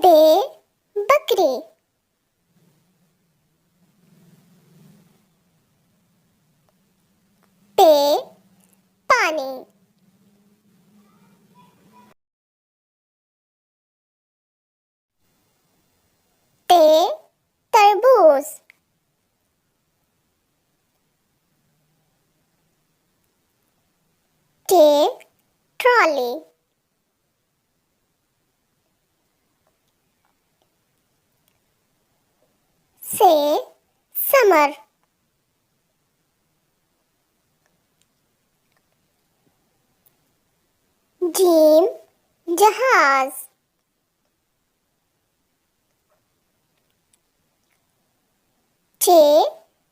بے بکری، پے پانی، تے تربوز، ٹے ٹرالی، سے سمر، جیم جہاز، چے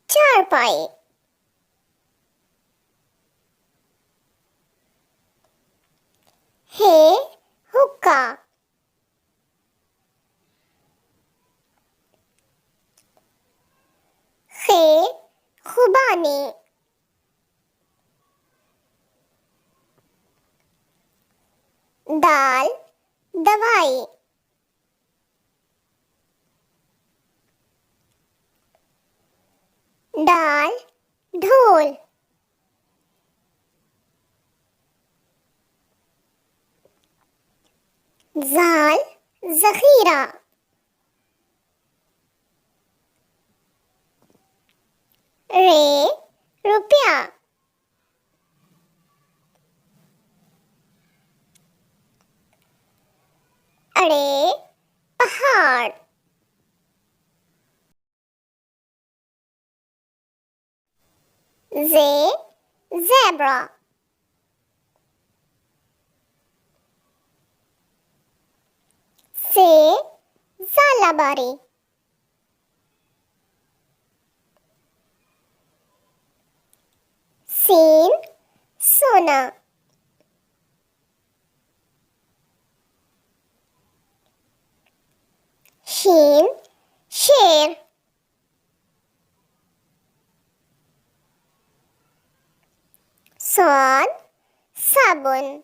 چارپائی، ہے حقہ، خے خوبانی، دال دوائی، ڈال ڈھول، زال ذخیرہ، رے روپیہ، اڑے پہاڑ، زے زیبرا، سے زالہ باری، سین سونا، شین شیر، صاد صابن،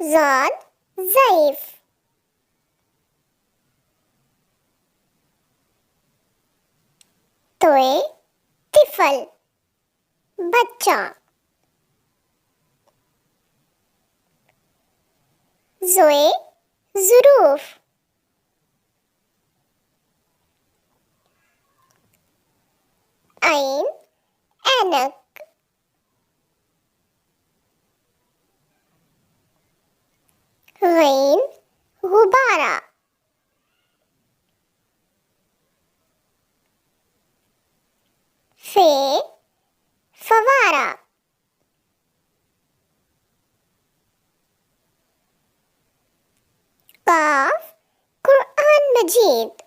ضاد ضعیف، توئے طفل بچہ، زوئے ظروف، عین اینک، غین غبارہ، فے فوارہ، قاف قرآن مجید،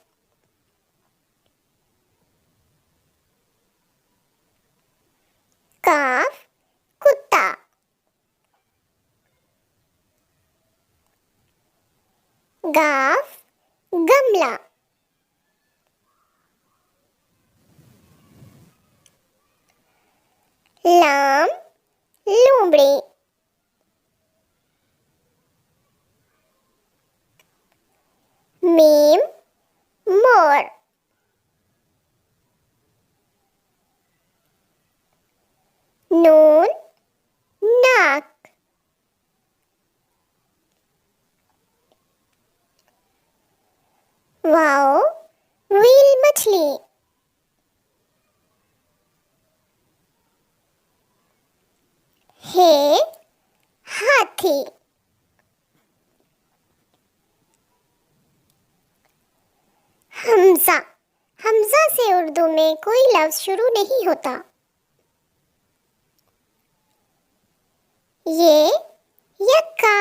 کاف کتا، گاف گملہ، لام لومڑی، میم مور، نون ناک، واؤ ویل مچھلی، ہے ہاتھی، حمزہ، حمزہ سے اردو میں کوئی لفظ شروع نہیں ہوتا۔ یہ یکا،